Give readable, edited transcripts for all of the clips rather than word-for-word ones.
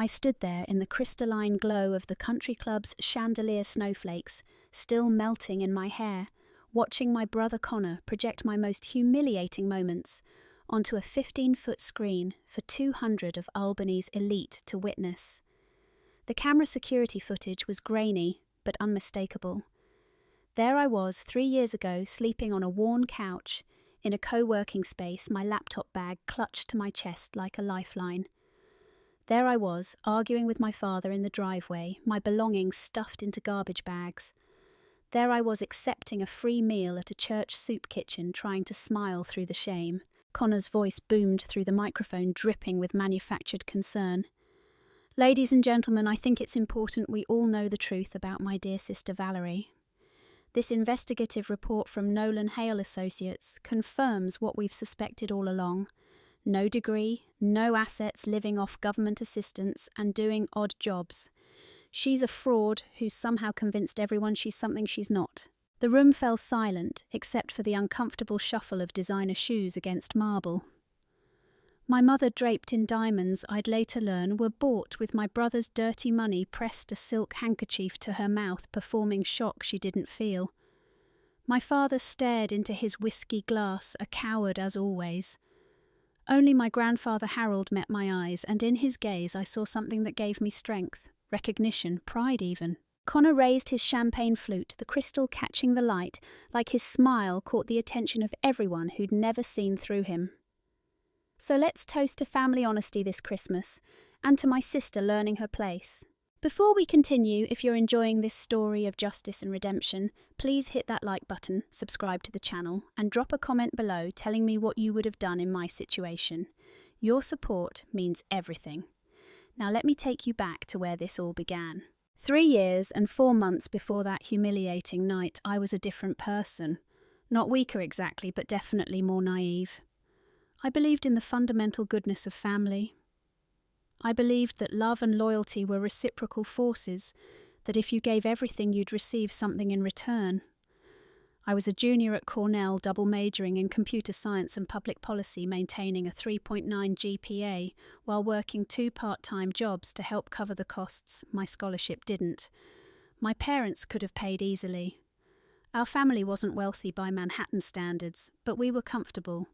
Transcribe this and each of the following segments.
I stood there in the crystalline glow of the country club's chandelier snowflakes, still melting in my hair, watching my brother Connor project my most humiliating moments onto a 15-foot screen for 200 of Albany's elite to witness. The camera security footage was grainy, but unmistakable. There I was 3 years ago, sleeping on a worn couch, in a co-working space, my laptop bag clutched to my chest like a lifeline. There I was, arguing with my father in the driveway, my belongings stuffed into garbage bags. There I was, accepting a free meal at a church soup kitchen, trying to smile through the shame. Connor's voice boomed through the microphone, dripping with manufactured concern. "Ladies and gentlemen, I think it's important we all know the truth about my dear sister Valerie. This investigative report from Nolan Hale Associates confirms what we've suspected all along. No degree, no assets, living off government assistance and doing odd jobs. She's a fraud who's somehow convinced everyone she's something she's not." The room fell silent, except for the uncomfortable shuffle of designer shoes against marble. My mother, draped in diamonds I'd later learn were bought with my brother's dirty money, pressed a silk handkerchief to her mouth, performing shock she didn't feel. My father stared into his whiskey glass, a coward as always. Only my grandfather Harold met my eyes, and in his gaze I saw something that gave me strength, recognition, pride even. Connor raised his champagne flute, the crystal catching the light, like his smile caught the attention of everyone who'd never seen through him. "So let's toast to family honesty this Christmas, and to my sister learning her place." Before we continue, if you're enjoying this story of justice and redemption, please hit that like button, subscribe to the channel, and drop a comment below telling me what you would have done in my situation. Your support means everything. Now let me take you back to where this all began. 3 years and 4 months before that humiliating night, I was a different person. Not weaker exactly, but definitely more naive. I believed in the fundamental goodness of family. I believed that love and loyalty were reciprocal forces, that if you gave everything you'd receive something in return. I was a junior at Cornell, double majoring in computer science and public policy, maintaining a 3.9 GPA while working 2 part-time jobs to help cover the costs my scholarship didn't. My parents could have paid easily. Our family wasn't wealthy by Manhattan standards, but we were comfortable.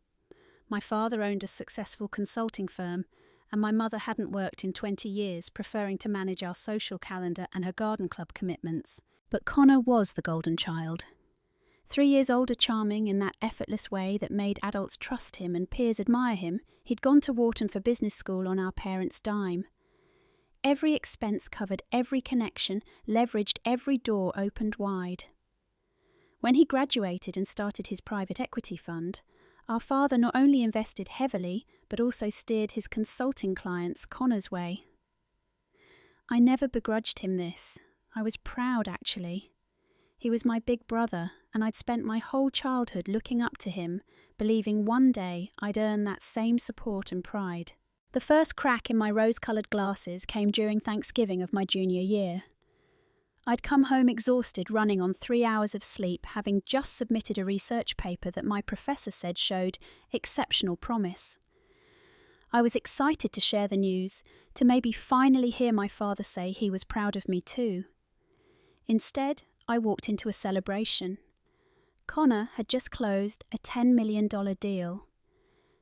My father owned a successful consulting firm, and my mother hadn't worked in 20 years, preferring to manage our social calendar and her garden club commitments. But Connor was the golden child. 3 years older, charming in that effortless way that made adults trust him and peers admire him, he'd gone to Wharton for business school on our parents' dime. Every expense covered, every connection, leveraged, every door opened wide. When he graduated and started his private equity fund, our father not only invested heavily, but also steered his consulting clients Connor's way. I never begrudged him this. I was proud, actually. He was my big brother, and I'd spent my whole childhood looking up to him, believing one day I'd earn that same support and pride. The first crack in my rose-coloured glasses came during Thanksgiving of my junior year. I'd come home exhausted, running on 3 hours of sleep, having just submitted a research paper that my professor said showed exceptional promise. I was excited to share the news, to maybe finally hear my father say he was proud of me too. Instead, I walked into a celebration. Connor had just closed a $10 million deal.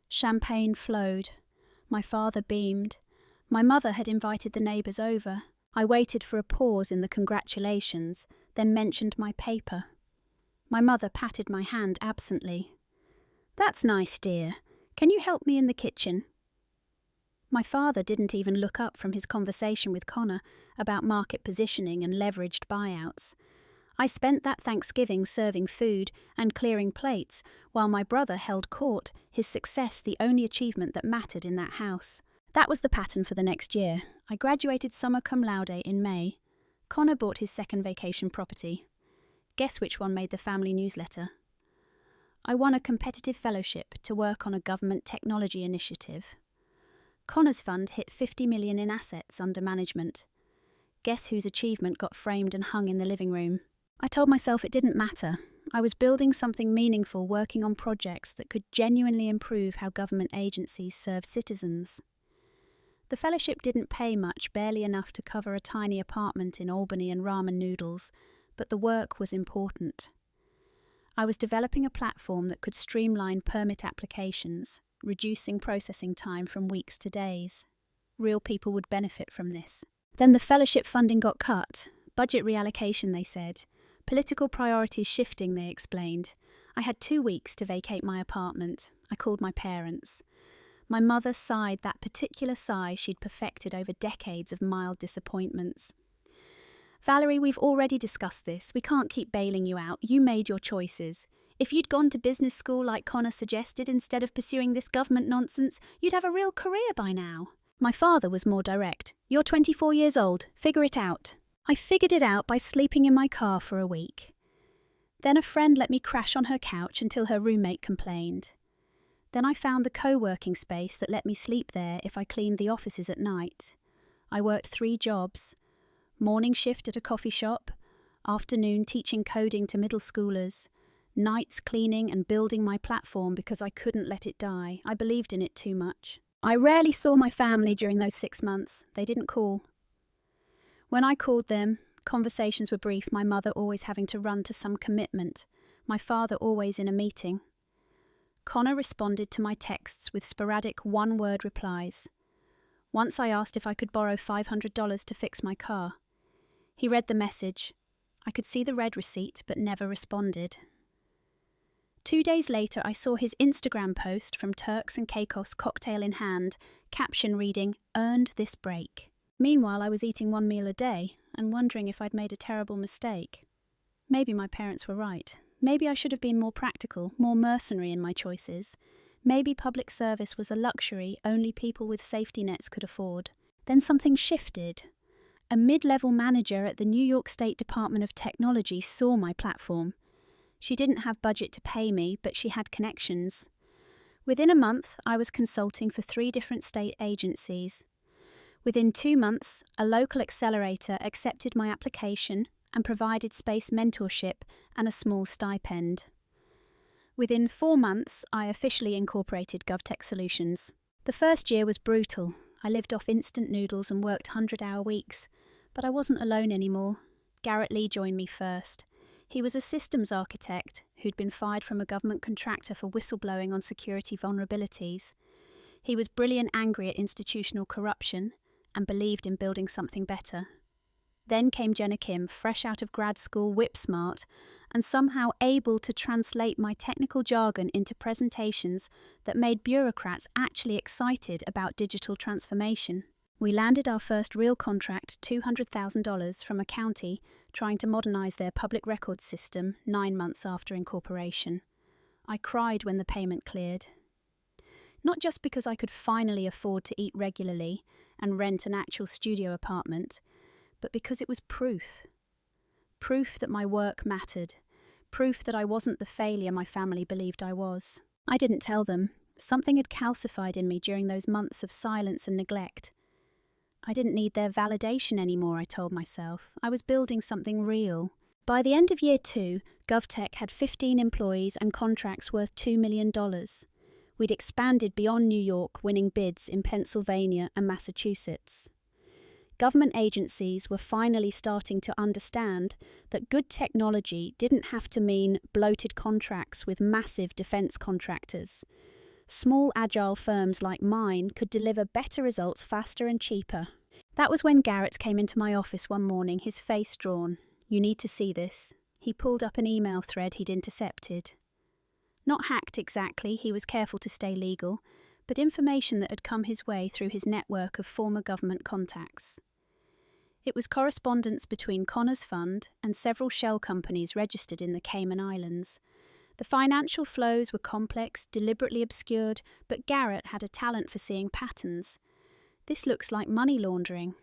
Champagne flowed. My father beamed. My mother had invited the neighbours over. I waited for a pause in the congratulations, then mentioned my paper. My mother patted my hand absently. "That's nice, dear. Can you help me in the kitchen?" My father didn't even look up from his conversation with Connor about market positioning and leveraged buyouts. I spent that Thanksgiving serving food and clearing plates, while my brother held court, his success the only achievement that mattered in that house. That was the pattern for the next year. I graduated summa cum laude in May. Connor bought his second vacation property. Guess which one made the family newsletter? I won a competitive fellowship to work on a government technology initiative. Connor's fund hit $50 million in assets under management. Guess whose achievement got framed and hung in the living room? I told myself it didn't matter. I was building something meaningful, working on projects that could genuinely improve how government agencies served citizens. The fellowship didn't pay much, barely enough to cover a tiny apartment in Albany and ramen noodles, but the work was important. I was developing a platform that could streamline permit applications, reducing processing time from weeks to days. Real people would benefit from this. Then the fellowship funding got cut. Budget reallocation, they said. Political priorities shifting, they explained. I had 2 weeks to vacate my apartment. I called my parents. My mother sighed that particular sigh she'd perfected over decades of mild disappointments. Valerie, we've already discussed this. We can't keep bailing you out. You made your choices. If you'd gone to business school like Connor suggested instead of pursuing this government nonsense, you'd have a real career by now. My father was more direct. You're 24 years old. Figure it out. I figured it out by sleeping in my car for a week. Then a friend let me crash on her couch until her roommate complained. Then I found the co-working space that let me sleep there if I cleaned the offices at night. I worked 3 jobs. Morning shift at a coffee shop, afternoon teaching coding to middle schoolers, nights cleaning and building my platform because I couldn't let it die. I believed in it too much. I rarely saw my family during those 6 months. They didn't call. When I called them, conversations were brief, my mother always having to run to some commitment, my father always in a meeting. Connor responded to my texts with sporadic one-word replies. Once I asked if I could borrow $500 to fix my car. He read the message. I could see the red receipt, but never responded. 2 days later, I saw his Instagram post from Turks and Caicos, cocktail in hand, caption reading, "Earned this break." Meanwhile, I was eating 1 meal a day and wondering if I'd made a terrible mistake. Maybe my parents were right. Maybe I should have been more practical, more mercenary in my choices. Maybe public service was a luxury only people with safety nets could afford. Then something shifted. A mid-level manager at the New York State Department of Technology saw my platform. She didn't have budget to pay me, but she had connections. Within a month, I was consulting for 3 different state agencies. Within 2 months, a local accelerator accepted my application and provided space mentorship and a small stipend. Within 4 months, I officially incorporated GovTech Solutions. The first year was brutal. I lived off instant noodles and worked 100-hour weeks. But I wasn't alone anymore. Garrett Lee joined me first. He was a systems architect who'd been fired from a government contractor for whistleblowing on security vulnerabilities. He was brilliant angry at institutional corruption and believed in building something better. Then came Jenna Kim, fresh out of grad school, whip-smart, and somehow able to translate my technical jargon into presentations that made bureaucrats actually excited about digital transformation. We landed our first real contract, $200,000, from a county trying to modernise their public records system 9 months after incorporation. I cried when the payment cleared. Not just because I could finally afford to eat regularly and rent an actual studio apartment, but because it was proof. Proof that my work mattered. Proof that I wasn't the failure my family believed I was. I didn't tell them. Something had calcified in me during those months of silence and neglect. I didn't need their validation anymore, I told myself. I was building something real. By the end of year 2, GovTech had 15 employees and contracts worth $2 million. We'd expanded beyond New York, winning bids in Pennsylvania and Massachusetts. Government agencies were finally starting to understand that good technology didn't have to mean bloated contracts with massive defense contractors. Small, agile firms like mine could deliver better results faster and cheaper. That was when Garrett came into my office one morning, his face drawn. "You need to see this." He pulled up an email thread he'd intercepted. Not hacked exactly, he was careful to stay legal, but information that had come his way through his network of former government contacts. It was correspondence between Connor's fund and several shell companies registered in the Cayman Islands. The financial flows were complex, deliberately obscured, but Garrett had a talent for seeing patterns. This looks like money laundering,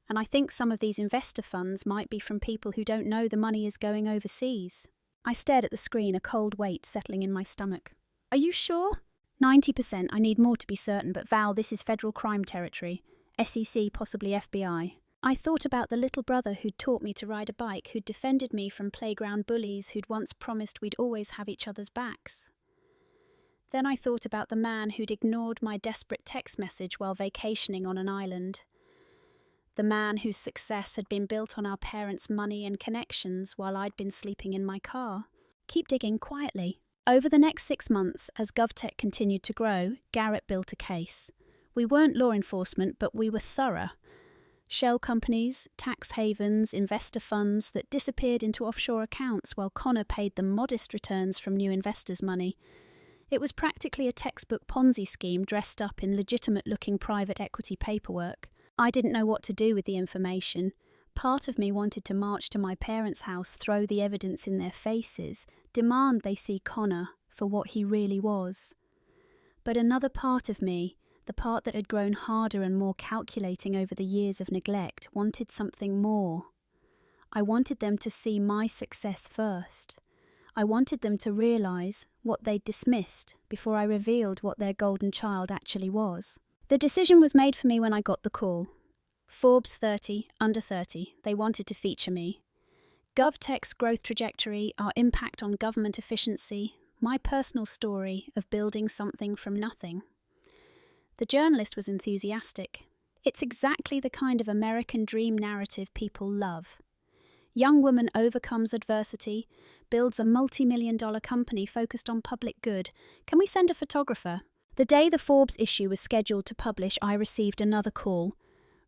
and I think some of these investor funds might be from people who don't know the money is going overseas. I stared at the screen, a cold weight settling in my stomach. "Are you sure?" 90%. I need more to be certain, but Val, this is federal crime territory. SEC, possibly FBI. I thought about the little brother who'd taught me to ride a bike, who'd defended me from playground bullies, who'd once promised we'd always have each other's backs. Then I thought about the man who'd ignored my desperate text message while vacationing on an island. The man whose success had been built on our parents' money and connections while I'd been sleeping in my car. Keep digging quietly. Over the next 6 months, as GovTech continued to grow, Garrett built a case. We weren't law enforcement, but we were thorough. Shell companies, tax havens, investor funds that disappeared into offshore accounts while Connor paid them modest returns from new investors' money. It was practically a textbook Ponzi scheme dressed up in legitimate-looking private equity paperwork. I didn't know what to do with the information. Part of me wanted to march to my parents' house, throw the evidence in their faces, demand they see Connor for what he really was. But another part of me, the part that had grown harder and more calculating over the years of neglect, wanted something more. I wanted them to see my success first. I wanted them to realise what they'd dismissed before I revealed what their golden child actually was. The decision was made for me when I got the call. Forbes 30, under 30, they wanted to feature me. GovTech's growth trajectory, our impact on government efficiency, my personal story of building something from nothing. The journalist was enthusiastic. It's exactly the kind of American dream narrative people love. Young woman overcomes adversity, builds a multi-million-dollar company focused on public good. Can we send a photographer? The day the Forbes issue was scheduled to publish, I received another call.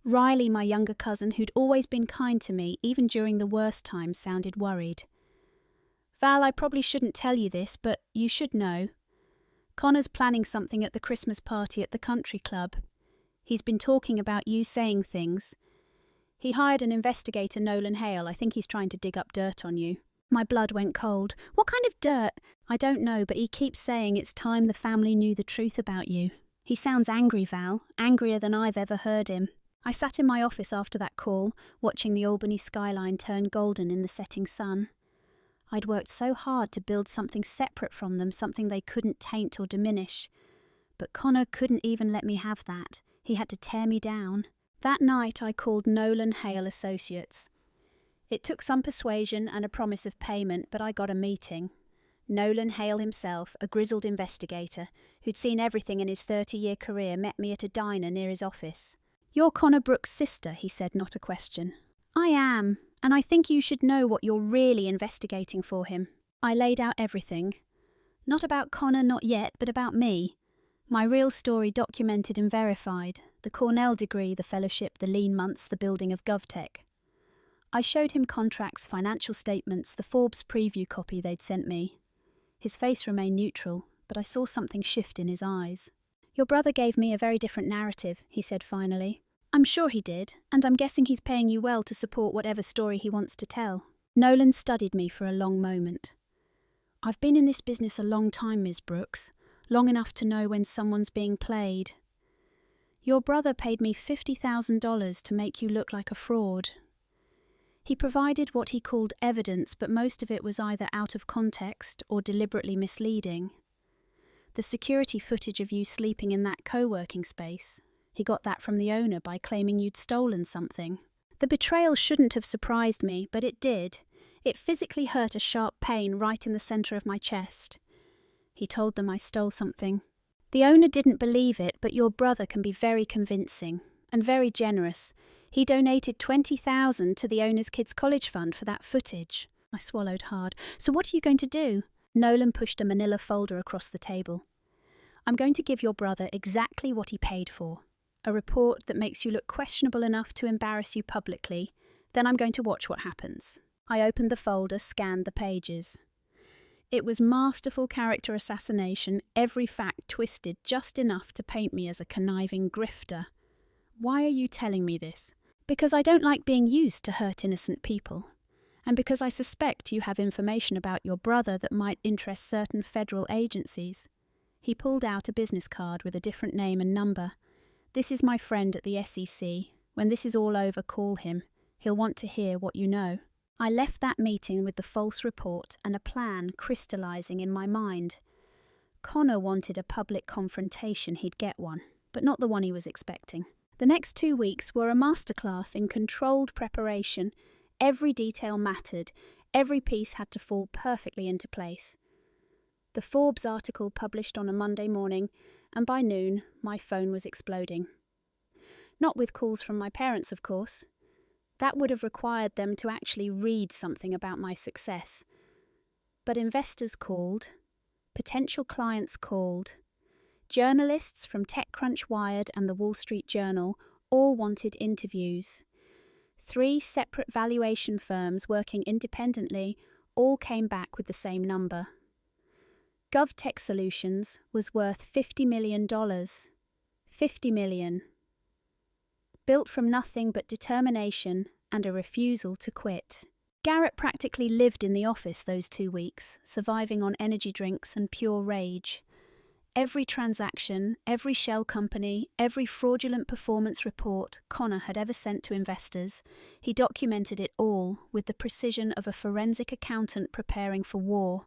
Riley, my younger cousin, who'd always been kind to me, even during the worst times, sounded worried. Val, I probably shouldn't tell you this, but you should know. Connor's planning something at the Christmas party at the country club. He's been talking about you saying things. He hired an investigator, Nolan Hale. I think he's trying to dig up dirt on you. My blood went cold. What kind of dirt? I don't know, but he keeps saying it's time the family knew the truth about you. He sounds angry, Val, angrier than I've ever heard him. I sat in my office after that call, watching the Albany skyline turn golden in the setting sun. I'd worked so hard to build something separate from them, something they couldn't taint or diminish. But Connor couldn't even let me have that. He had to tear me down. That night I called Nolan Hale Associates. It took some persuasion and a promise of payment, but I got a meeting. Nolan Hale himself, a grizzled investigator who'd seen everything in his 30-year career, met me at a diner near his office. "You're Connor Brooks' sister," he said, not a question. "I am, and I think you should know what you're really investigating for him." I laid out everything. Not about Connor, not yet, but about me. My real story documented and verified. The Cornell degree, the fellowship, the lean months, the building of GovTech. I showed him contracts, financial statements, the Forbes preview copy they'd sent me. His face remained neutral, but I saw something shift in his eyes. "Your brother gave me a very different narrative," he said finally. "I'm sure he did, and I'm guessing he's paying you well to support whatever story he wants to tell." Nolan studied me for a long moment. "I've been in this business a long time, Ms. Brooks, long enough to know when someone's being played. Your brother paid me $50,000 to make you look like a fraud. He provided what he called evidence, but most of it was either out of context or deliberately misleading. The security footage of you sleeping in that co-working space, he got that from the owner by claiming you'd stolen something. The betrayal shouldn't have surprised me, but it did. It physically hurt a sharp pain right in the centre of my chest. He told them I stole something. The owner didn't believe it, but your brother can be very convincing and very generous. He donated $20,000 to the owner's kids' college fund for that footage." I swallowed hard. "So what are you going to do?" Nolan pushed a manila folder across the table. "I'm going to give your brother exactly what he paid for. A report that makes you look questionable enough to embarrass you publicly. Then I'm going to watch what happens." I opened the folder, scanned the pages. It was masterful character assassination, every fact twisted just enough to paint me as a conniving grifter. "Why are you telling me this?" "Because I don't like being used to hurt innocent people. And because I suspect you have information about your brother that might interest certain federal agencies." He pulled out a business card with a different name and number. "This is my friend at the SEC. When this is all over, call him. He'll want to hear what you know." I left that meeting with the false report and a plan crystallizing in my mind. Connor wanted a public confrontation, he'd get one, but not the one he was expecting. The next 2 weeks were a masterclass in controlled preparation. Every detail mattered. Every piece had to fall perfectly into place. The Forbes article published on a Monday morning, and by noon, my phone was exploding. Not with calls from my parents, of course. That would have required them to actually read something about my success. But investors called, potential clients called, journalists from TechCrunch, Wired and the Wall Street Journal all wanted interviews. 3 separate valuation firms working independently all came back with the same number. GovTech Solutions was worth $50 million. $50 million. Built from nothing but determination and a refusal to quit. Garrett practically lived in the office those 2 weeks, surviving on energy drinks and pure rage. Every transaction, every shell company, every fraudulent performance report Connor had ever sent to investors, he documented it all with the precision of a forensic accountant preparing for war.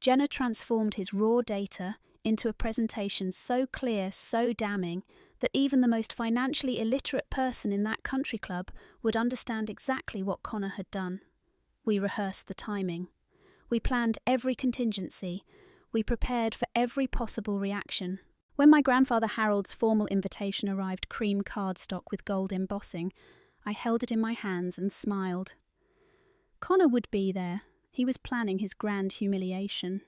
Jenner transformed his raw data into a presentation so clear, so damning, that even the most financially illiterate person in that country club would understand exactly what Connor had done. We rehearsed the timing. We planned every contingency. We prepared for every possible reaction. When my grandfather Harold's formal invitation arrived cream cardstock with gold embossing, I held it in my hands and smiled. Connor would be there. He was planning his grand humiliation.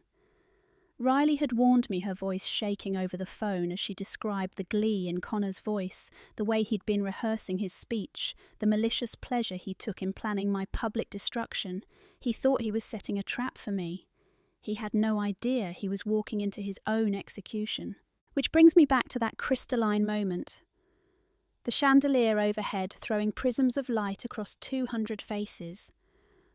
Riley had warned me, her voice shaking over the phone as she described the glee in Connor's voice, the way he'd been rehearsing his speech, the malicious pleasure he took in planning my public destruction. He thought he was setting a trap for me. He had no idea he was walking into his own execution. Which brings me back to that crystalline moment. The chandelier overhead throwing prisms of light across 200 faces.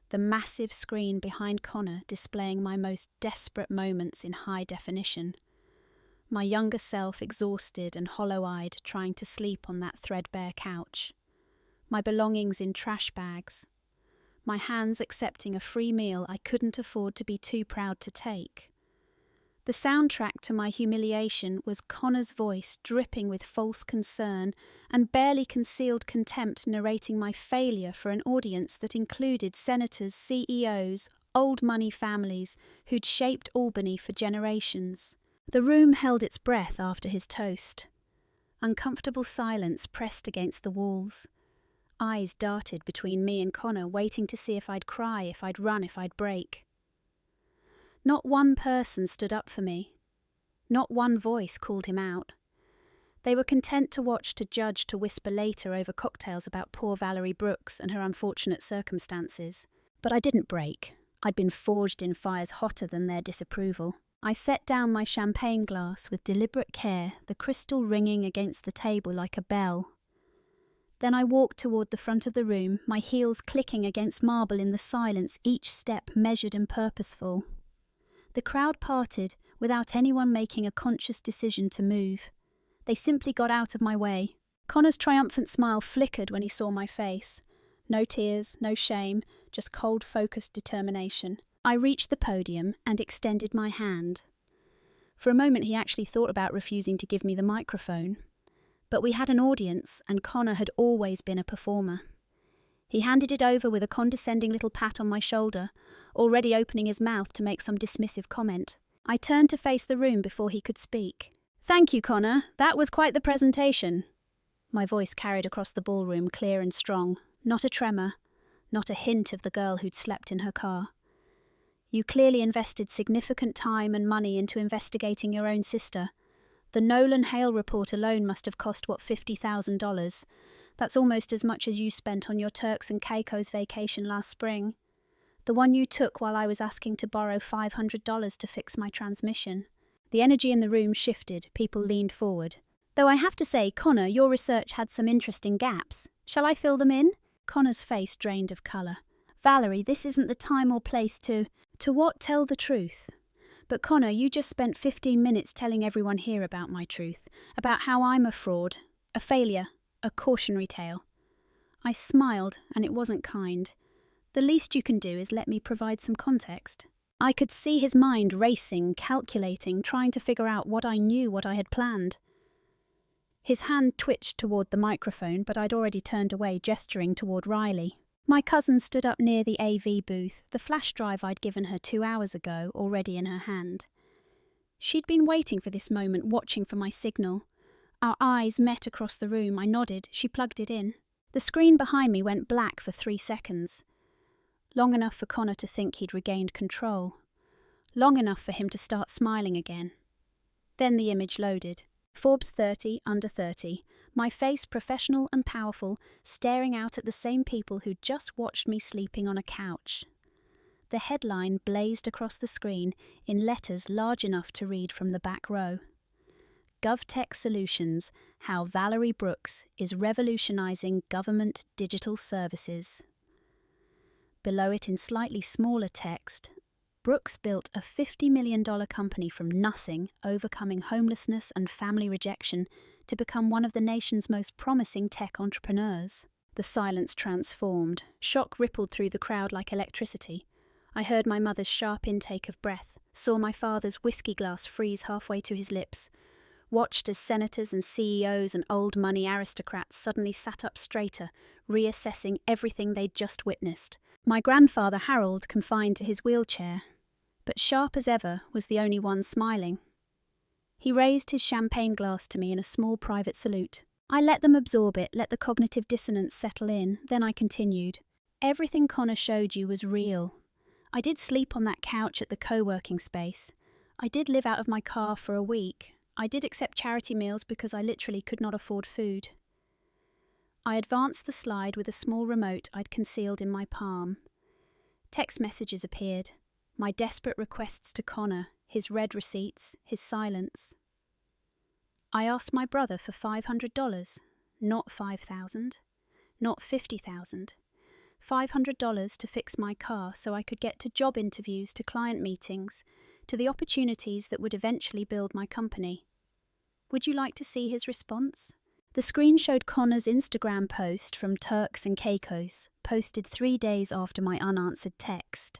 The massive screen behind Connor displaying my most desperate moments in high definition. My younger self exhausted and hollow-eyed trying to sleep on that threadbare couch. My belongings in trash bags. My hands accepting a free meal I couldn't afford to be too proud to take. The soundtrack to my humiliation was Connor's voice dripping with false concern and barely concealed contempt narrating my failure for an audience that included senators, CEOs, old money families who'd shaped Albany for generations. The room held its breath after his toast. Uncomfortable silence pressed against the walls. Eyes darted between me and Connor, waiting to see if I'd cry, if I'd run, if I'd break. Not one person stood up for me. Not one voice called him out. They were content to watch, to judge, to whisper later over cocktails about poor Valerie Brooks and her unfortunate circumstances. But I didn't break. I'd been forged in fires hotter than their disapproval. I set down my champagne glass with deliberate care, the crystal ringing against the table like a bell. Then I walked toward the front of the room, my heels clicking against marble in the silence, each step measured and purposeful. The crowd parted without anyone making a conscious decision to move. They simply got out of my way. Connor's triumphant smile flickered when he saw my face. No tears, no shame, just cold, focused determination. I reached the podium and extended my hand. For a moment he actually thought about refusing to give me the microphone. But we had an audience, and Connor had always been a performer. He handed it over with a condescending little pat on my shoulder, already opening his mouth to make some dismissive comment. I turned to face the room before he could speak. "Thank you, Connor. That was quite the presentation." My voice carried across the ballroom, clear and strong. Not a tremor. Not a hint of the girl who'd slept in her car. "You clearly invested significant time and money into investigating your own sister. The Nolan Hale report alone must have cost, $50,000. That's almost as much as you spent on your Turks and Caicos vacation last spring. The one you took while I was asking to borrow $500 to fix my transmission." The energy in the room shifted, people leaned forward. "Though I have to say, Connor, your research had some interesting gaps. Shall I fill them in?" Connor's face drained of colour. "Valerie, this isn't the time or place to what? Tell the truth." "But Connor, you just spent 15 minutes telling everyone here about my truth, about how I'm a fraud, a failure, a cautionary tale." I smiled, and it wasn't kind. "The least you can do is let me provide some context." I could see his mind racing, calculating, trying to figure out what I knew, what I had planned. His hand twitched toward the microphone, but I'd already turned away, gesturing toward Riley. My cousin stood up near the AV booth, the flash drive I'd given her 2 hours ago already in her hand. She'd been waiting for this moment, watching for my signal. Our eyes met across the room. I nodded. She plugged it in. The screen behind me went black for 3 seconds. Long enough for Connor to think he'd regained control. Long enough for him to start smiling again. Then the image loaded. Forbes 30, under 30. My face professional and powerful, staring out at the same people who'd just watched me sleeping on a couch. The headline blazed across the screen in letters large enough to read from the back row. GovTech Solutions, how Valerie Brooks is revolutionizing government digital services. Below it in slightly smaller text, Brooks built a $50 million company from nothing, overcoming homelessness and family rejection to become one of the nation's most promising tech entrepreneurs. The silence transformed. Shock rippled through the crowd like electricity. I heard my mother's sharp intake of breath, saw my father's whiskey glass freeze halfway to his lips, watched as senators and CEOs and old money aristocrats suddenly sat up straighter, reassessing everything they'd just witnessed. My grandfather Harold confined to his wheelchair, but sharp as ever was the only one smiling. He raised his champagne glass to me in a small private salute. I let them absorb it, let the cognitive dissonance settle in, then I continued. Everything Connor showed you was real. I did sleep on that couch at the co-working space. I did live out of my car for a week. I did accept charity meals because I literally could not afford food. I advanced the slide with a small remote I'd concealed in my palm. Text messages appeared. My desperate requests to Connor, his red receipts, his silence. I asked my brother for $500, not $5,000, not $50,000. $500 to fix my car so I could get to job interviews, to client meetings, to the opportunities that would eventually build my company. Would you like to see his response? The screen showed Connor's Instagram post from Turks and Caicos, posted 3 days after my unanswered text.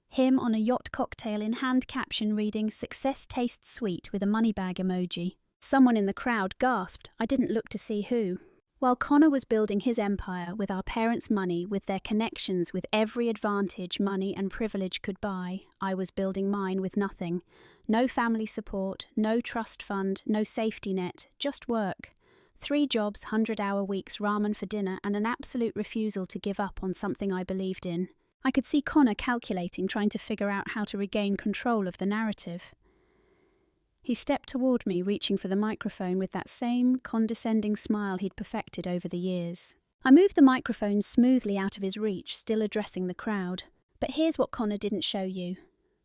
Him on a yacht cocktail in hand, caption reading, "Success tastes sweet," with a money bag emoji. Someone in the crowd gasped. I didn't look to see who. While Connor was building his empire with our parents' money, with their connections, with every advantage money and privilege could buy, I was building mine with nothing. No family support, no trust fund, no safety net, just work. 3 jobs, 100-hour weeks, ramen for dinner, and an absolute refusal to give up on something I believed in. I could see Connor calculating, trying to figure out how to regain control of the narrative. He stepped toward me, reaching for the microphone with that same condescending smile he'd perfected over the years. I moved the microphone smoothly out of his reach, still addressing the crowd. But here's what Connor didn't show you.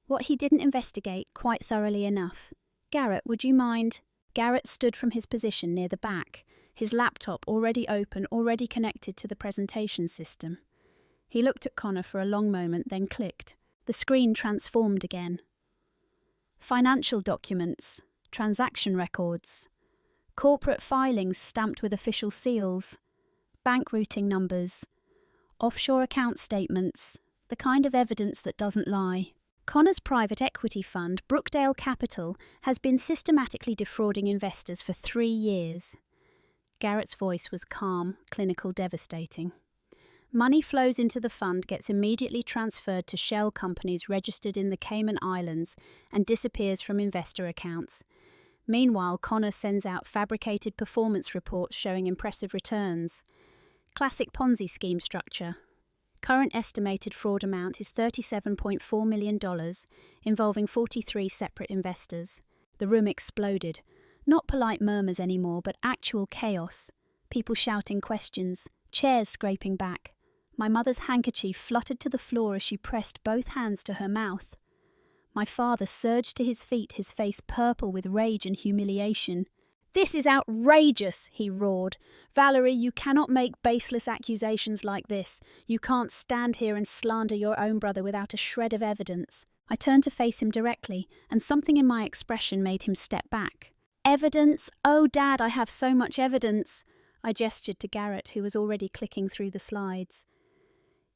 What he didn't investigate quite thoroughly enough. Garrett, would you mind? Garrett stood from his position near the back, his laptop already open, already connected to the presentation system. He looked at Connor for a long moment, then clicked. The screen transformed again. Financial documents, transaction records, corporate filings stamped with official seals, bank routing numbers, offshore account statements, the kind of evidence that doesn't lie. Connor's private equity fund, Brookdale Capital, has been systematically defrauding investors for 3 years. Garrett's voice was calm, clinical, devastating. Money flows into the fund, gets immediately transferred to shell companies registered in the Cayman Islands, and disappears from investor accounts. Meanwhile, Connor sends out fabricated performance reports showing impressive returns. Classic Ponzi scheme structure. Current estimated fraud amount is $37.4 million, involving 43 separate investors. The room exploded. Not polite murmurs anymore, but actual chaos. People shouting questions, chairs scraping back. My mother's handkerchief fluttered to the floor as she pressed both hands to her mouth. My father surged to his feet, his face purple with rage and humiliation. "This is outrageous," he roared. "Valerie, you cannot make baseless accusations like this. You can't stand here and slander your own brother without a shred of evidence." I turned to face him directly, and something in my expression made him step back. "Evidence? Oh, Dad, I have so much evidence." I gestured to Garrett, who was already clicking through the slides.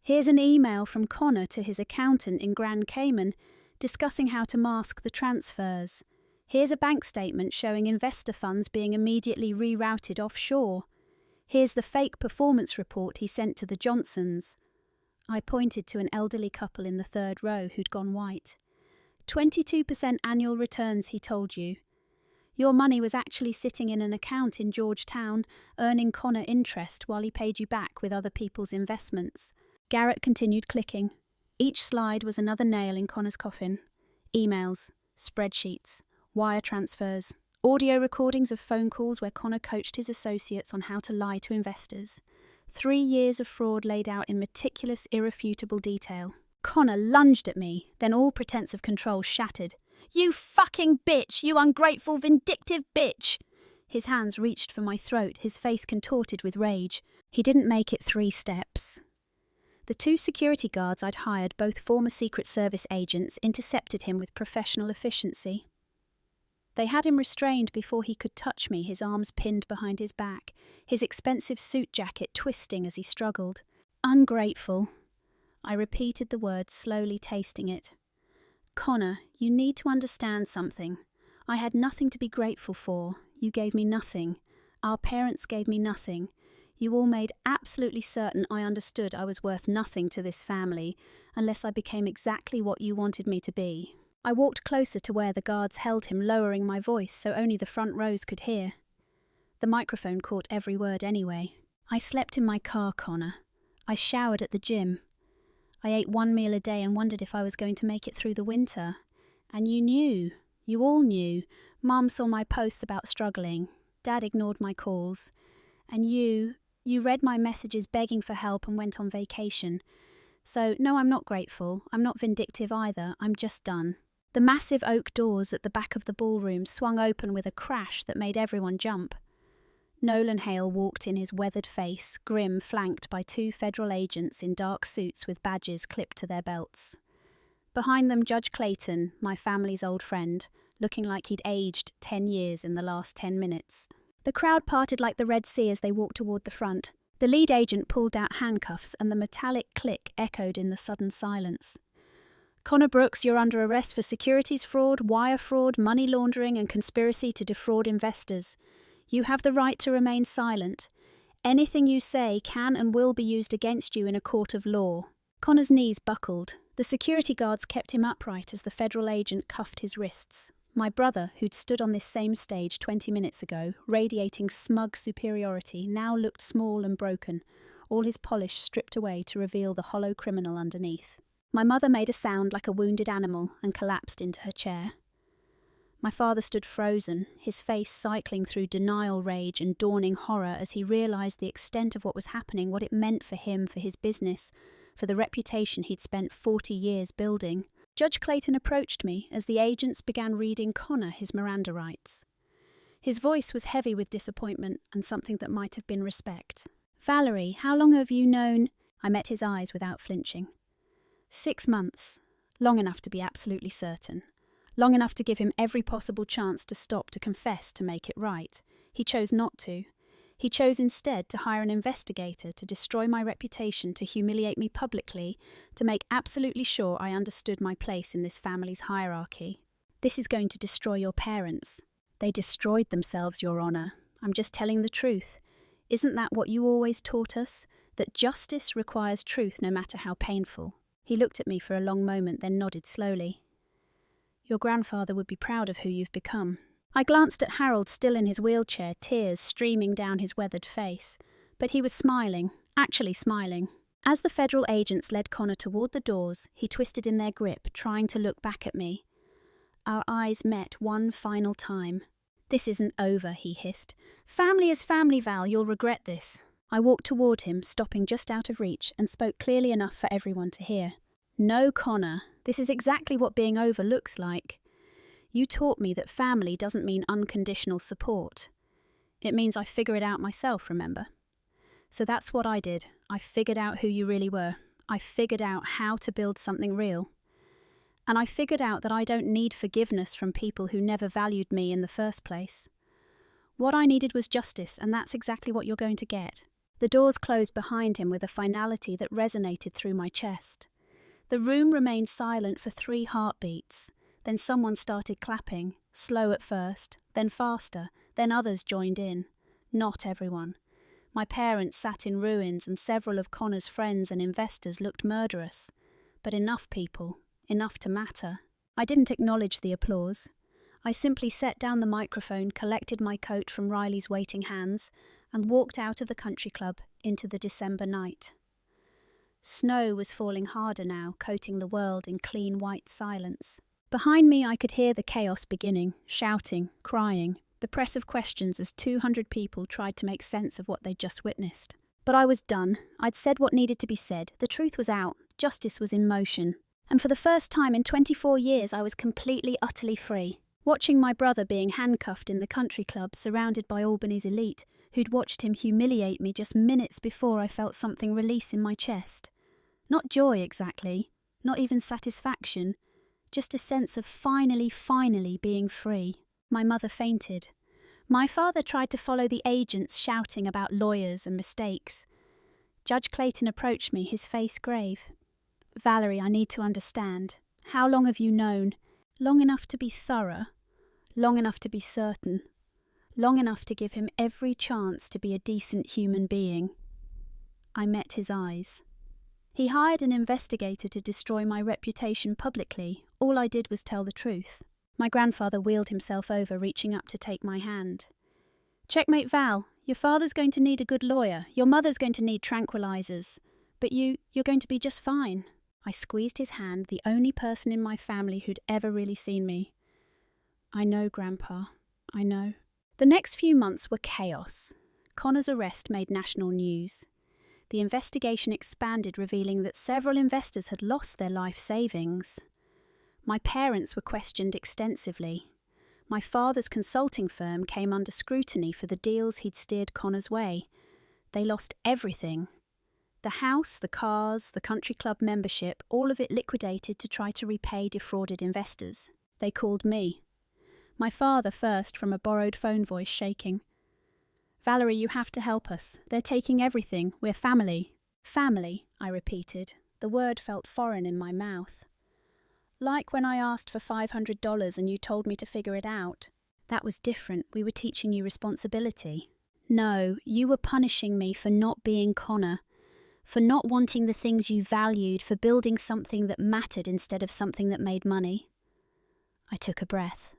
"Here's an email from Connor to his accountant in Grand Cayman, discussing how to mask the transfers. Here's a bank statement showing investor funds being immediately rerouted offshore. Here's the fake performance report he sent to the Johnsons. I pointed to an elderly couple in the third row who'd gone white. 22% annual returns, he told you. Your money was actually sitting in an account in Georgetown, earning Connor interest while he paid you back with other people's investments. Garrett continued clicking. Each slide was another nail in Connor's coffin. Emails, spreadsheets, wire transfers, audio recordings of phone calls where Connor coached his associates on how to lie to investors. 3 years of fraud laid out in meticulous, irrefutable detail. Connor lunged at me, then all pretense of control shattered. "You fucking bitch! You ungrateful, vindictive bitch!" His hands reached for my throat, his face contorted with rage. He didn't make it 3 steps. The 2 security guards I'd hired, both former Secret Service agents, intercepted him with professional efficiency. They had him restrained before he could touch me, his arms pinned behind his back, his expensive suit jacket twisting as he struggled. Ungrateful. I repeated the word, slowly tasting it. Connor, you need to understand something. I had nothing to be grateful for. You gave me nothing. Our parents gave me nothing. You all made absolutely certain I understood I was worth nothing to this family unless I became exactly what you wanted me to be. I walked closer to where the guards held him, lowering my voice so only the front rows could hear. The microphone caught every word anyway. I slept in my car, Connor. I showered at the gym. I ate 1 meal a day and wondered if I was going to make it through the winter. And you knew. You all knew. Mum saw my posts about struggling. Dad ignored my calls. And you read my messages begging for help and went on vacation. So, no, I'm not grateful. I'm not vindictive either. I'm just done. The massive oak doors at the back of the ballroom swung open with a crash that made everyone jump. Nolan Hale walked in, his weathered face, grim, flanked by 2 federal agents in dark suits with badges clipped to their belts. Behind them, Judge Clayton, my family's old friend, looking like he'd aged 10 years in the last 10 minutes. The crowd parted like the Red Sea as they walked toward the front. The lead agent pulled out handcuffs and the metallic click echoed in the sudden silence. "Connor Brooks, you're under arrest for securities fraud, wire fraud, money laundering and conspiracy to defraud investors. You have the right to remain silent. Anything you say can and will be used against you in a court of law." Connor's knees buckled. The security guards kept him upright as the federal agent cuffed his wrists. My brother, who'd stood on this same stage 20 minutes ago, radiating smug superiority, now looked small and broken, all his polish stripped away to reveal the hollow criminal underneath. My mother made a sound like a wounded animal and collapsed into her chair. My father stood frozen, his face cycling through denial, rage and dawning horror as he realised the extent of what was happening, what it meant for him, for his business, for the reputation he'd spent 40 years building. Judge Clayton approached me as the agents began reading Connor his Miranda rights. His voice was heavy with disappointment and something that might have been respect. "Valerie, how long have you known—" I met his eyes without flinching. 6 months. Long enough to be absolutely certain. Long enough to give him every possible chance to stop, to confess, to make it right. He chose not to. He chose instead to hire an investigator to destroy my reputation, to humiliate me publicly, to make absolutely sure I understood my place in this family's hierarchy. "This is going to destroy your parents." "They destroyed themselves, Your Honour. I'm just telling the truth. Isn't that what you always taught us? That justice requires truth no matter how painful." He looked at me for a long moment, then nodded slowly. "Your grandfather would be proud of who you've become." I glanced at Harold, still in his wheelchair, tears streaming down his weathered face. But he was smiling, actually smiling. As the federal agents led Connor toward the doors, he twisted in their grip, trying to look back at me. Our eyes met one final time. "This isn't over," he hissed. "Family is family, Val. You'll regret this." I walked toward him, stopping just out of reach, and spoke clearly enough for everyone to hear. "No, Connor. This is exactly what being over looks like. You taught me that family doesn't mean unconditional support. It means I figure it out myself, remember? So that's what I did. I figured out who you really were. I figured out how to build something real. And I figured out that I don't need forgiveness from people who never valued me in the first place. What I needed was justice, and that's exactly what you're going to get." The doors closed behind him with a finality that resonated through my chest. The room remained silent for 3 heartbeats. Then someone started clapping, slow at first, then faster, then others joined in. Not everyone. My parents sat in ruins and several of Connor's friends and investors looked murderous. But enough people, enough to matter. I didn't acknowledge the applause. I simply set down the microphone, collected my coat from Riley's waiting hands, and walked out of the country club into the December night. Snow was falling harder now, coating the world in clean white silence. Behind me I could hear the chaos beginning, shouting, crying, the press of questions as 200 people tried to make sense of what they'd just witnessed. But I was done. I'd said what needed to be said. The truth was out. Justice was in motion. And for the first time in 24 years I was completely, utterly free. Watching my brother being handcuffed in the country club surrounded by Albany's elite, who'd watched him humiliate me just minutes before I felt something release in my chest. Not joy exactly, not even satisfaction, just a sense of finally being free. My mother fainted. My father tried to follow the agents shouting about lawyers and mistakes. Judge Clayton approached me, his face grave. "Valerie, I need to understand. How long have you known? Long enough to be thorough, long enough to be certain, long enough to give him every chance to be a decent human being." I met his eyes. He hired an investigator to destroy my reputation publicly. All I did was tell the truth. My grandfather wheeled himself over, reaching up to take my hand. "Checkmate, Val. Your father's going to need a good lawyer. Your mother's going to need tranquilizers. But you're going to be just fine." I squeezed his hand, the only person in my family who'd ever really seen me. "I know, Grandpa. I know." The next few months were chaos. Connor's arrest made national news. The investigation expanded, revealing that several investors had lost their life savings. My parents were questioned extensively. My father's consulting firm came under scrutiny for the deals he'd steered Connor's way. They lost everything. The house, the cars, the country club membership, all of it liquidated to try to repay defrauded investors. They called me. My father first, from a borrowed phone voice, shaking. "Valerie, you have to help us. They're taking everything. We're family." "Family," I repeated. The word felt foreign in my mouth. "Like when I asked for $500 and you told me to figure it out. That was different. We were teaching you responsibility." "No, you were punishing me for not being Connor, for not wanting the things you valued, for building something that mattered instead of something that made money." I took a breath.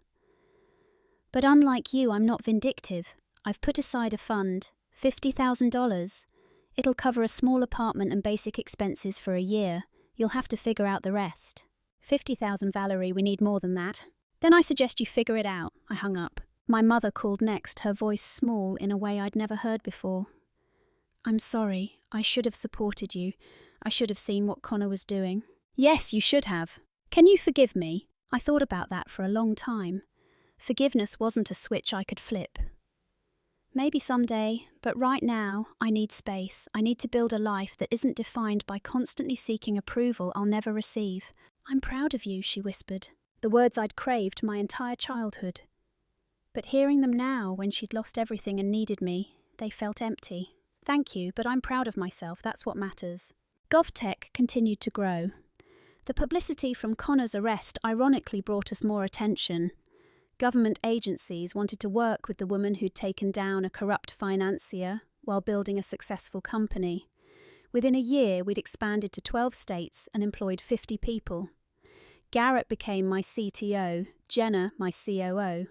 "But unlike you, I'm not vindictive. I've put aside a fund, $50,000. It'll cover a small apartment and basic expenses for a year. You'll have to figure out the rest." "50,000, Valerie, we need more than that." "Then I suggest you figure it out." I hung up. My mother called next, her voice small in a way I'd never heard before. "I'm sorry. I should have supported you. I should have seen what Connor was doing." "Yes, you should have. Can you forgive me?" I thought about that for a long time. Forgiveness wasn't a switch I could flip. Maybe someday, but right now, I need space. I need to build a life that isn't defined by constantly seeking approval I'll never receive. "I'm proud of you," she whispered. The words I'd craved my entire childhood. But hearing them now, when she'd lost everything and needed me, they felt empty. "Thank you, but I'm proud of myself. That's what matters." GovTech continued to grow. The publicity from Connor's arrest ironically brought us more attention. Government agencies wanted to work with the woman who'd taken down a corrupt financier while building a successful company. Within a year, we'd expanded to 12 states and employed 50 people. Garrett became my CTO, Jenna my COO.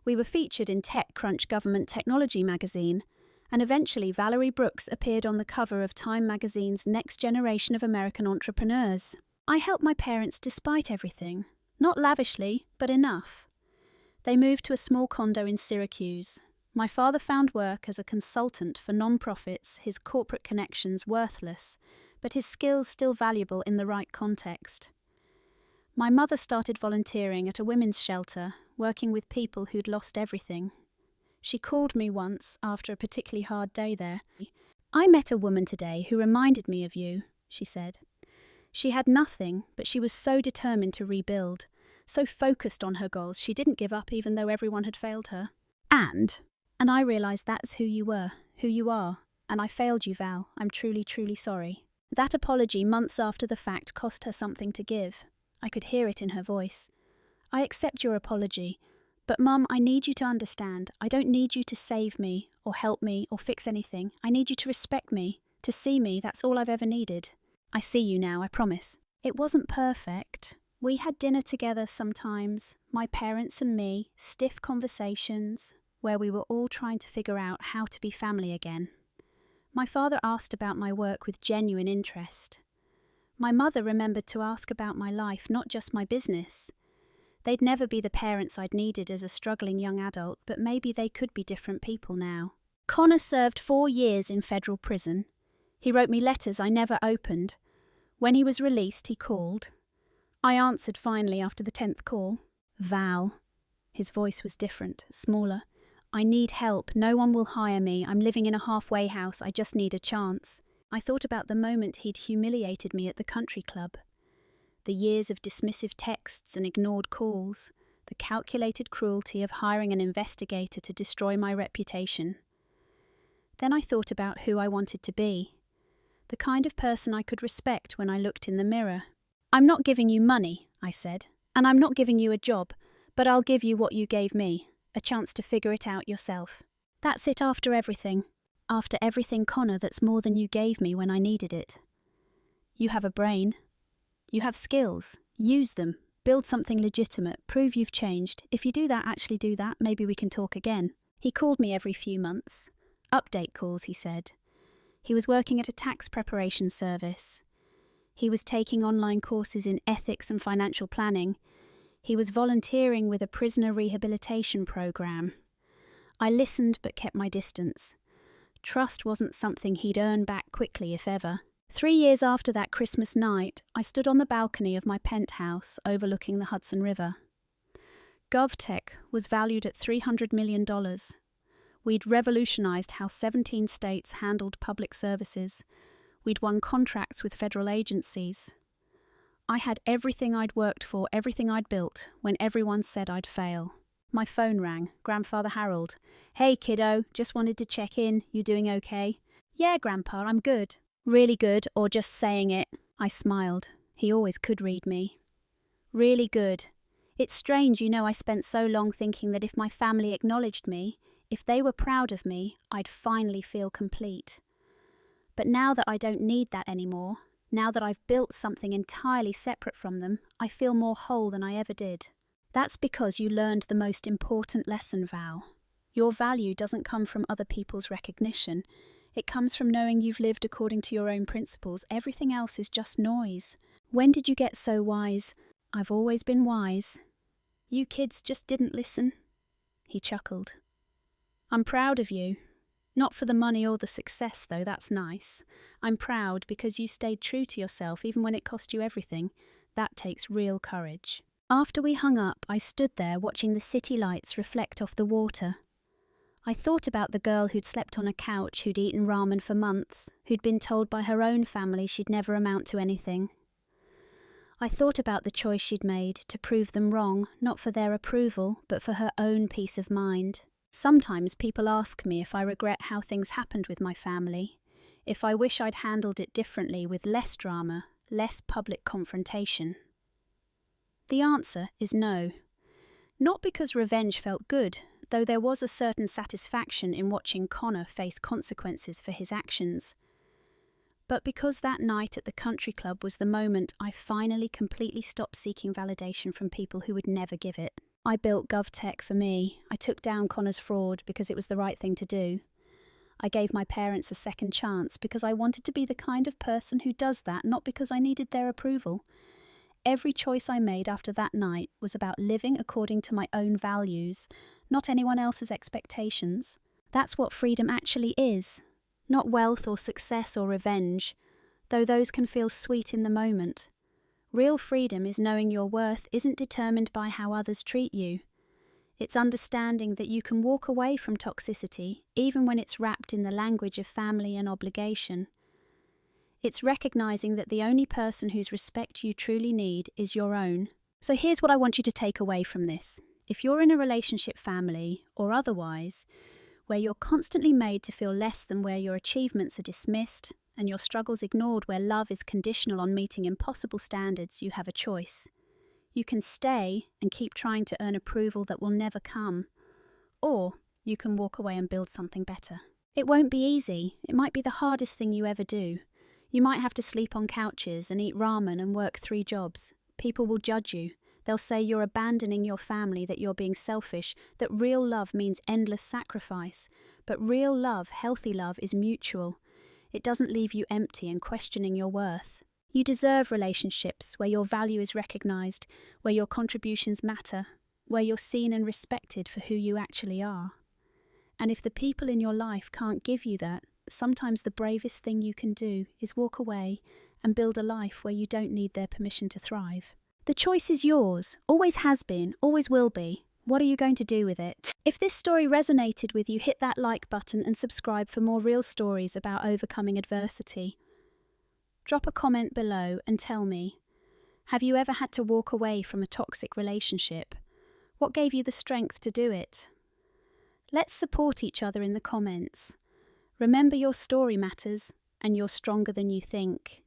We were featured in TechCrunch Government Technology magazine, and eventually Valerie Brooks appeared on the cover of Time magazine's Next Generation of American Entrepreneurs. I helped my parents despite everything. Not lavishly, but enough. They moved to a small condo in Syracuse. My father found work as a consultant for non-profits, his corporate connections worthless, but his skills still valuable in the right context. My mother started volunteering at a women's shelter, working with people who'd lost everything. She called me once after a particularly hard day there. "I met a woman today who reminded me of you," she said. She had nothing, but she was so determined to rebuild. So focused on her goals, she didn't give up even though everyone had failed her. And I realised that's who you were, who you are, and I failed you, Val. I'm truly, truly sorry. That apology, months after the fact, cost her something to give. I could hear it in her voice. "I accept your apology, but Mum, I need you to understand. I don't need you to save me. or help me or fix anything. I need you to respect me, to see me. That's all I've ever needed. I see you now, I promise. It wasn't perfect. We had dinner together sometimes, my parents and me, stiff conversations, where we were all trying to figure out how to be family again. My father asked about my work with genuine interest. My mother remembered to ask about my life, not just my business. They'd never be the parents I'd needed as a struggling young adult, but maybe they could be different people now. Connor served 4 years in federal prison. He wrote me letters I never opened. When he was released, he called. I answered finally after the 10th call. Val. His voice was different, smaller. I need help. No one will hire me. I'm living in a halfway house. I just need a chance. I thought about the moment he'd humiliated me at the country club. The years of dismissive texts and ignored calls. The calculated cruelty of hiring an investigator to destroy my reputation. Then I thought about who I wanted to be. The kind of person I could respect when I looked in the mirror. I'm not giving you money, I said, and I'm not giving you a job, but I'll give you what you gave me, a chance to figure it out yourself. That's it after everything. After everything, Connor, that's more than you gave me when I needed it. You have a brain. You have skills. Use them. Build something legitimate. Prove you've changed. If you do that, actually do that, maybe we can talk again. He called me every few months. Update calls, he said. He was working at a tax preparation service. He was taking online courses in ethics and financial planning. He was volunteering with a prisoner rehabilitation program. I listened but kept my distance. Trust wasn't something he'd earn back quickly, if ever. 3 years after that Christmas night, I stood on the balcony of my penthouse overlooking the Hudson River. GovTech was valued at $300 million. We'd revolutionized how 17 states handled public services. We'd won contracts with federal agencies. I had everything I'd worked for, everything I'd built, when everyone said I'd fail. My phone rang. Grandfather Harold. Hey, kiddo, just wanted to check in. You doing okay? Yeah, Grandpa, I'm good. Really good, or just saying it? I smiled. He always could read me. Really good. It's strange, I spent so long thinking that if my family acknowledged me, if they were proud of me, I'd finally feel complete. But now that I don't need that anymore, now that I've built something entirely separate from them, I feel more whole than I ever did. That's because you learned the most important lesson, Val. Your value doesn't come from other people's recognition. It comes from knowing you've lived according to your own principles. Everything else is just noise. When did you get so wise? I've always been wise. You kids just didn't listen. He chuckled. I'm proud of you. Not for the money or the success, though, that's nice. I'm proud because you stayed true to yourself even when it cost you everything. That takes real courage. After we hung up, I stood there watching the city lights reflect off the water. I thought about the girl who'd slept on a couch, who'd eaten ramen for months, who'd been told by her own family she'd never amount to anything. I thought about the choice she'd made to prove them wrong, not for their approval, but for her own peace of mind. Sometimes people ask me if I regret how things happened with my family, if I wish I'd handled it differently with less drama, less public confrontation. The answer is no. Not because revenge felt good, though there was a certain satisfaction in watching Connor face consequences for his actions, but because that night at the country club was the moment I finally completely stopped seeking validation from people who would never give it. I built GovTech for me. I took down Connor's fraud because it was the right thing to do. I gave my parents a second chance because I wanted to be the kind of person who does that, not because I needed their approval. Every choice I made after that night was about living according to my own values, not anyone else's expectations. That's what freedom actually is. Not wealth or success or revenge, though those can feel sweet in the moment. Real freedom is knowing your worth isn't determined by how others treat you. It's understanding that you can walk away from toxicity even when it's wrapped in the language of family and obligation. It's recognizing that the only person whose respect you truly need is your own. So here's what I want you to take away from this. If you're in a relationship, family, or otherwise, where you're constantly made to feel less than, where your achievements are dismissed and your struggles ignored, where love is conditional on meeting impossible standards, you have a choice. You can stay and keep trying to earn approval that will never come. Or you can walk away and build something better. It won't be easy. It might be the hardest thing you ever do. You might have to sleep on couches and eat ramen and work 3 jobs. People will judge you. They'll say you're abandoning your family, that you're being selfish, that real love means endless sacrifice. But real love, healthy love, is mutual. It doesn't leave you empty and questioning your worth. You deserve relationships where your value is recognized, where your contributions matter, where you're seen and respected for who you actually are. And if the people in your life can't give you that, sometimes the bravest thing you can do is walk away and build a life where you don't need their permission to thrive. The choice is yours, always has been, always will be. What are you going to do with it? If this story resonated with you, hit that like button and subscribe for more real stories about overcoming adversity. Drop a comment below and tell me, have you ever had to walk away from a toxic relationship? What gave you the strength to do it? Let's support each other in the comments. Remember, your story matters, and you're stronger than you think.